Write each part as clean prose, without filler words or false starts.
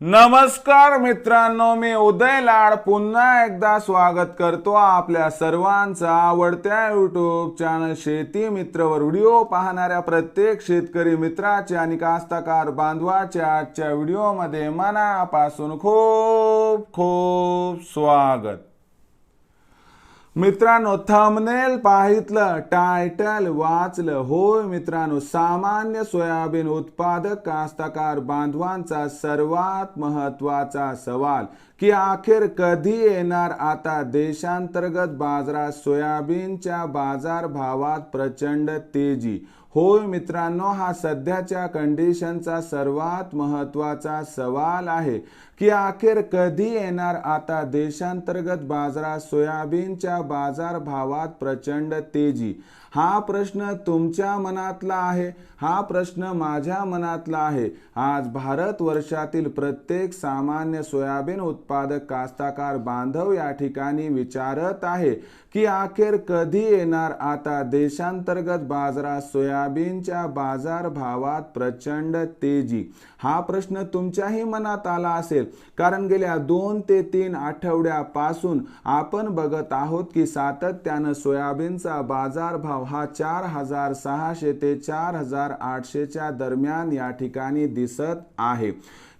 नमस्कार मित्रांनो, मी उदय लाड पुन्हा एकदा स्वागत करतो आपल्या सर्वांचा आवडत्या यूट्यूब चॅनल शेती मित्रवर व्हिडिओ पाहणाऱ्या प्रत्येक शेतकरी मित्राचे आणि कास्तकार बांधवाचे आजच्या व्हिडिओमध्ये मनापासून खूप खूप स्वागत। मित्रांनो, थंबनेल पाहितलं, टायटल वाचलं, होय मित्रांनो, सामान्य सोयाबीन उत्पादक कास्तकार बांधवांचा सर्वात महत्त्वाचा सवाल की अखेर कधी येणार आता देशांतर्गत बाजारात सोयाबीनच्या बाजारभावात प्रचंड तेजी। होय मित्रांनो, हा सध्याच्या कंडिशनचा सर्वात महत्त्वाचा सवाल आहे की अखेर कधी येणार आता देशांतर्गत बाजारात सोयाबीनच्या बाजारभावात प्रचंड तेजी। हा प्रश्न तुमच्या मनातला आहे, हा प्रश्न माझ्या मनातला आहे। आज भारत वर्षातील प्रत्येक सामान्य सोयाबीन उत्पादक कास्तकार बांधव या ठिकाणी विचारत आहे की अखेर कधी येणार आता देशांतर्गत बाजारात सोयाबीनच्या बाजारभावात प्रचंड तेजी। हा प्रश्न तुमच्याही मनात आला असेल, कारण गेल्या 2 ते 3 आठवड्यापासून आपण बघत आहोत की सातत्याने सोयाबीनचा बाजारभाव हा 4600 ते 4800 च्या दरम्यान या ठिकाणी दिसत आहे।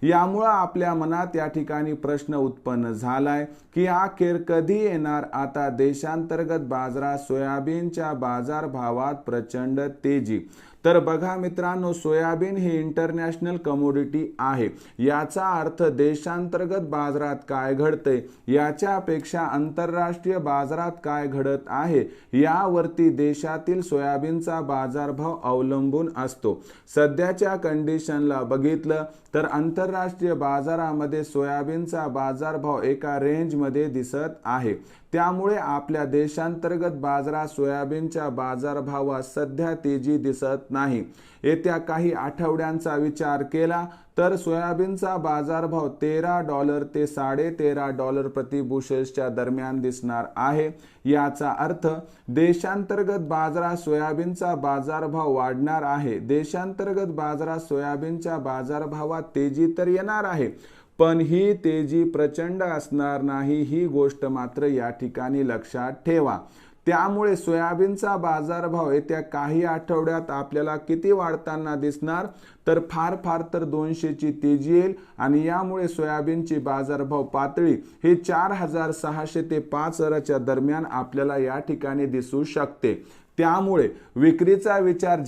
यामुळे आपल्या मनात या ठिकाणी प्रश्न उत्पन्न झालाय की अखेर कधी येणार आता देशांतर्गत बाजारात सोयाबीनच्या बाजारभावात प्रचंड तेजी। तर बघा मित्रांनो, सोयाबीन ही इंटरनॅशनल कमोडिटी आहे। याचा अर्थ देशांतर्गत बाजारात काय घडते याच्यापेक्षा आंतरराष्ट्रीय बाजारात काय घडत आहे यावरती देशातील सोयाबीनचा बाजारभाव अवलंबून असतो। सध्याच्या कंडिशनला बघितलं तर आंतरराष्ट्रीय बाजारामध्ये सोयाबीनचा बाजारभाव एका रेंजमध्ये दिसत आहे। त्यामुळे आपल्या देशांतर्गत बाजारात सोयाबीनच्या बाजारभावात सध्या तेजी दिसत नाही। येत्या काही आठवड्यांचा विचार केला तर सोयाबीनचा बाजारभाव $13 ते $13.5 प्रति बुशेल्सच्या दरम्यान दिसणार आहे। याचा अर्थ देशांतर्गत बाजारात सोयाबीनचा बाजारभाव वाढणार आहे। देशांतर्गत बाजारात सोयाबीनच्या बाजारभावात तेजी तर येणार आहे, पण ही तेजी प्रचंड असणार नाही, ही गोष्ट मात्र या ठिकाणी लक्षात ठेवा। त्यामुळे सोयाबीनचा बाजारभाव येत्या काही आठवड्यात आपल्याला किती वाढताना दिसणार तर फार तर 200 ची तेजी येईल आणि यामुळे सोयाबीनची बाजारभाव पातळी ही 4600 ते 5000 च्या दरम्यान आपल्याला या ठिकाणी दिसू शकते। त्यामुळे विक्रीचा विचार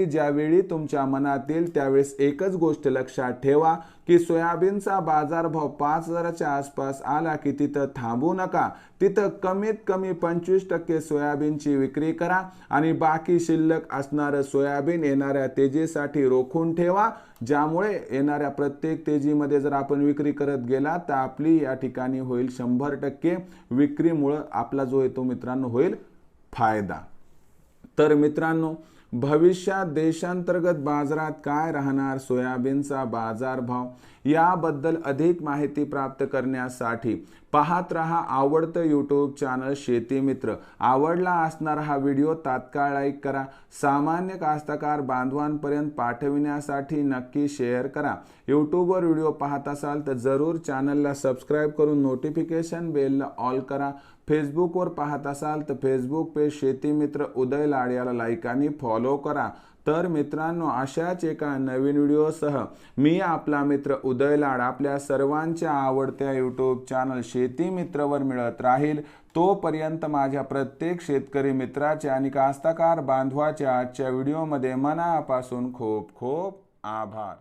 ज्यावेळी तुमच्या मनात येईल त्यावेळेस एकच गोष्ट लक्षात ठेवा की सोयाबीनचा बाजारभाव 5000 च्या आसपास आला की तिथं थांबू नका, तिथं कमीत कमी 25% सोयाबीनची विक्री करा आणि बाकी शिल्लक असणारं सोयाबीन येणाऱ्या तेजीसाठी रोखून ठेवा। ज्यामुळे येणाऱ्या प्रत्येक तेजीमध्ये जर आपण विक्री करत गेला तर आपली या ठिकाणी होईल 100% विक्रीमुळे आपला जो आहे तो मित्रांनो होईल फायदा। तर मित्रांनो, भविष्यात देशांतर्गत बाजारात काय राहणार सोयाबीनचा बाजारभाव याबद्दल अधिक माहिती प्राप्त करण्यासाठी पाहत रहा आवडतं यूट्यूब चॅनल शेती मित्र। आवडला असणारा हा व्हिडिओ तात्काळ लाईक करा, सामान्य कास्तकार बांधवांपर्यंत पाठविण्यासाठी नक्की शेअर करा। यूट्यूबवर व्हिडिओ पाहत असाल तर जरूर चॅनलला सबस्क्राईब करून नोटिफिकेशन बेलला ऑल करा। फेसबुकवर पाहत असाल तर फेसबुक पेज शेती मित्र उदय लाड याला लाईक आणि फॉलो करा। तर मित्रांनो, अशाच एका नवीन व्हिडिओसह मी आपला मित्र उदय लाड आपल्या सर्वांच्या आवडत्या यूट्यूब चॅनल शेती मित्रवर मिळत राहील। तोपर्यंत माझ्या प्रत्येक शेतकरी मित्राचे आणि कास्तकार बांधवाच्या आजच्या व्हिडिओमध्ये मनापासून खूप खूप आभार।